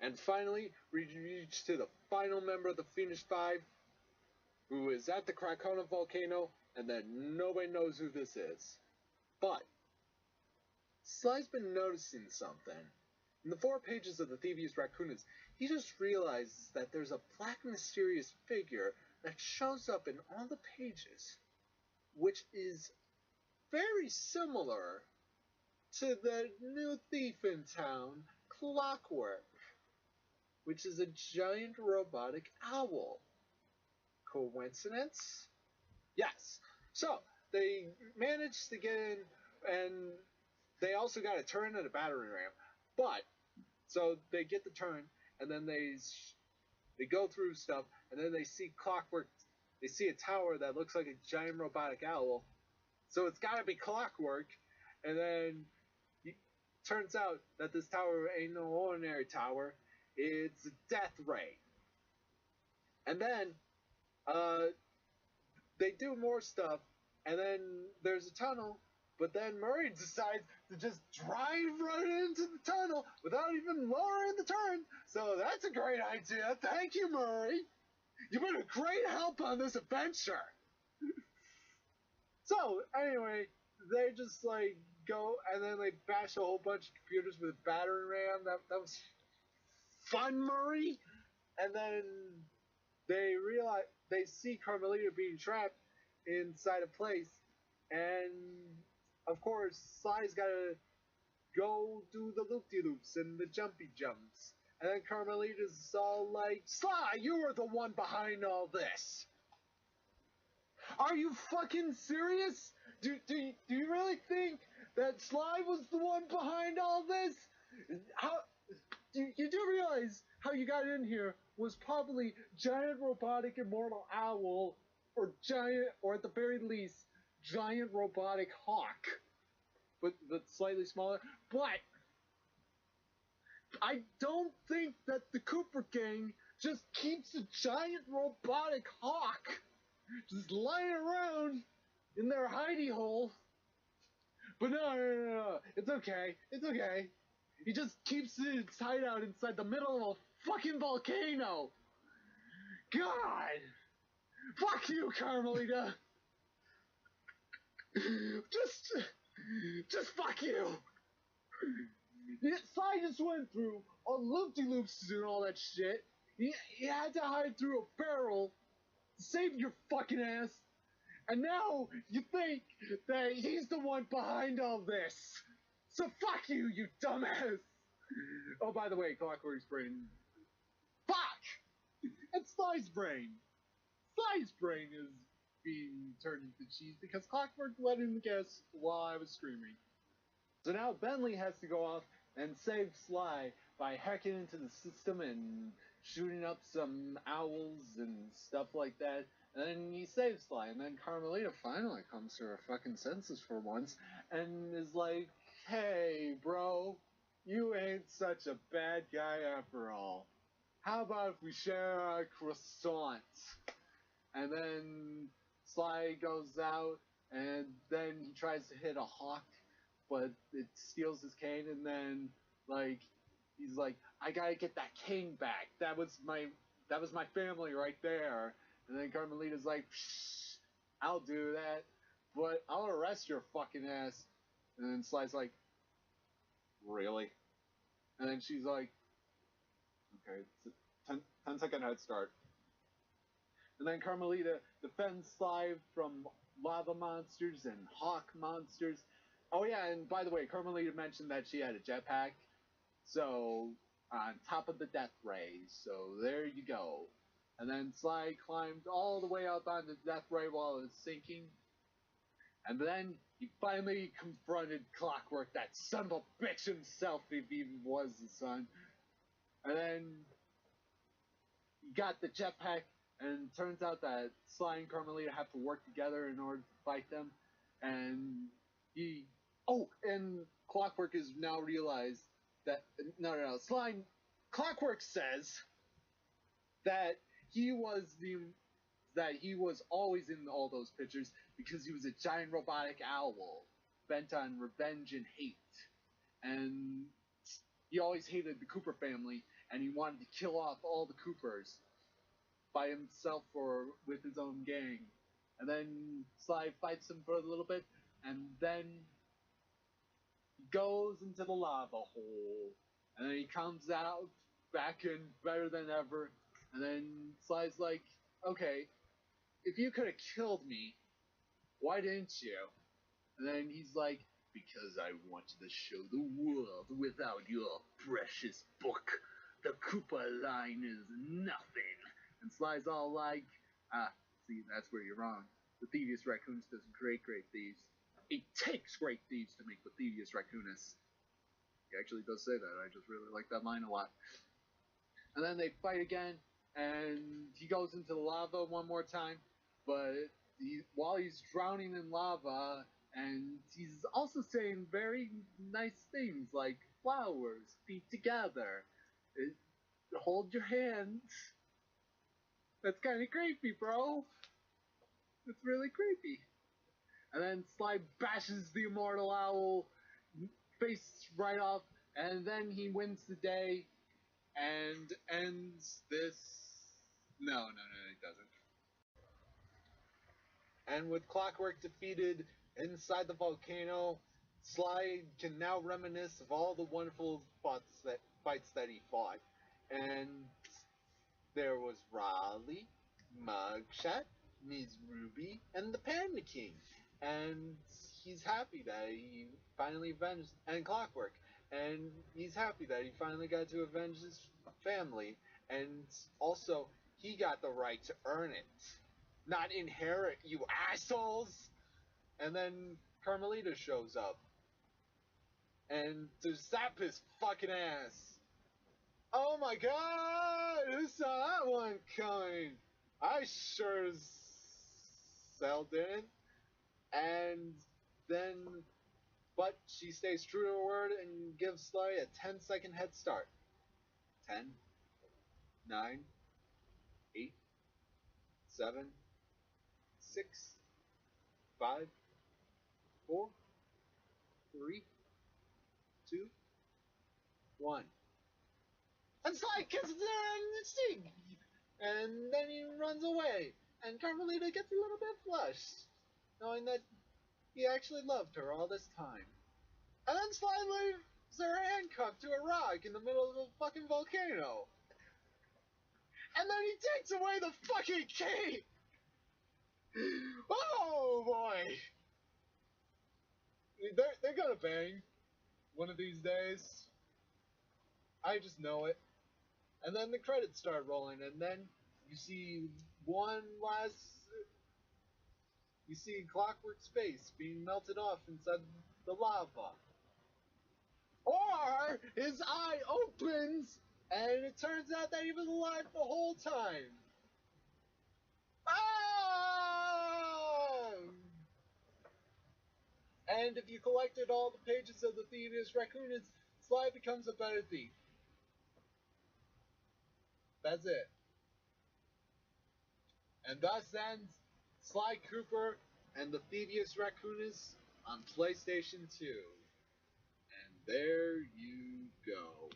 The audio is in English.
And finally, we reach to the final member of the Phoenix Five, who is at the Krakona volcano, and then nobody knows who this is. But Sly's been noticing something. In the 4 pages of the Thievius Raccoonus, he just realizes that there's a black mysterious figure that shows up in all the pages, which is very similar to the new thief in town, Clockwork, which is a giant robotic owl. Coincidence? Yes. So, they managed to get in, and they also got a turn and a battering ram. But, so they get the turn, and then they go through stuff, and then they see Clockwork. They see a tower that looks like a giant robotic owl. So it's got to be Clockwork. And then it turns out that this tower ain't no ordinary tower. It's a death ray. And then they do more stuff, and then there's a tunnel, but then Murray decides to just drive right into the tunnel without even lowering the turn. So that's a great idea. Thank you, Murray. You've been a great help on this adventure. So, anyway, they just, like, go, and then they bash a whole bunch of computers with a battering ram. That was fun, Murray. And then they realize, they see Carmelita being trapped inside a place, and of course, Sly's gotta go do the loop-de-loops and the jumpy jumps. And then Carmelita's all like, Sly, you were the one behind all this. Are you fucking serious? Do you really think that Sly was the one behind all this? How you do realize how you got in here was probably giant robotic immortal owl, or giant, or at the very least, giant robotic hawk, but slightly smaller. But I don't think that the Cooper gang just keeps a giant robotic hawk just lying around in their hidey hole. But no, it's okay, it's okay. He just keeps its hideout inside the middle of a fucking volcano. God! Fuck you, Carmelita! Just fuck you! Sly just went through all loop-de-loops and all that shit. He had to hide through a barrel to save your fucking ass. And now you think that he's the one behind all this. So fuck you, you dumbass! Oh, by the way, Clockwork's brain. Fuck! It's Sly's brain. Sly's brain is being turned into cheese because Clockwork let him guess while I was screaming. So now Bentley has to go off and save Sly by hacking into the system and shooting up some owls and stuff like that. And then he saves Sly, and then Carmelita finally comes to her fucking senses for once and is like, hey, bro, you ain't such a bad guy after all. How about if we share our croissants? And then Sly goes out, and then he tries to hit a hawk, but it steals his cane, and then, like, he's like, I gotta get that cane back. That was my family right there. And then Carmelita's like, psh, I'll do that, but I'll arrest your fucking ass. And then Sly's like, really? And then she's like, okay, it's a 10-second head start. And then Carmelita defends Sly from lava monsters and hawk monsters. Oh yeah, and by the way, Carmelita mentioned that she had a jetpack. So, on top of the death rays. So there you go. And then Sly climbed all the way up on the death ray while it was sinking. And then he finally confronted Clockwork, that son of a bitch himself, if he even was the son. And then he got the jetpack, and it turns out that Sly and Carmelita have to work together in order to fight them. And he... Oh, and Clockwork has now realized that... No, Sly... Clockwork says that he was always in all those pictures because he was a giant robotic owl bent on revenge and hate. And he always hated the Cooper family, and he wanted to kill off all the Coopers by himself or with his own gang. And then Sly fights him for a little bit, and then he goes into the lava hole. And then he comes out back in better than ever. And then Sly's like, okay, if you could have killed me, why didn't you? And then he's like, because I wanted to show the world without your precious book, the Koopa line is nothing. And Sly's all like, see, that's where you're wrong. The Thievius Raccoonus does great thieves. It takes great thieves to make the Thievius Raccoonus. He actually does say that. I just really like that line a lot. And then they fight again, and he goes into the lava one more time, but while he's drowning in lava, and he's also saying very nice things like flowers, feet together, hold your hands. That's kind of creepy, bro. It's really creepy. And then Sly bashes the immortal owl face right off, and then he wins the day and ends this. No, he doesn't. And with Clockwork defeated inside the volcano, Sly can now reminisce of all the wonderful fights that he fought. And there was Raleigh, Mugshot, Ms. Ruby, and the Panda King. And he's happy that he finally avenged, and Clockwork. And he's happy that he finally got to avenge his family. And also, he got the right to earn it. Not inherit, you assholes! And then Carmelita shows up. And to zap his fucking ass. Oh my god! Who saw that one coming? I sure as hell didn't. And then, but she stays true to her word and gives Sly a 10-second head start. 10, 9, 8, 7, 6, 5, 4, 3, 2, 1. And Sly kisses her on the cheek! And then he runs away. And Carmelita gets a little bit flushed, knowing that he actually loved her all this time. And then Sly leaves her handcuffed to a rock in the middle of a fucking volcano. And then he takes away the fucking key! Oh boy! They're gonna bang one of these days. I just know it. And then the credits start rolling, and then you see you see Clockwork's face being melted off inside the lava. Or his eye opens, and it turns out that he was alive the whole time. Ah! And if you collected all the pages of the Thievius Raccoonus, Sly becomes a better thief. That's it. And thus ends Sly Cooper and the Thievius Raccoonus on PlayStation 2. And there you go.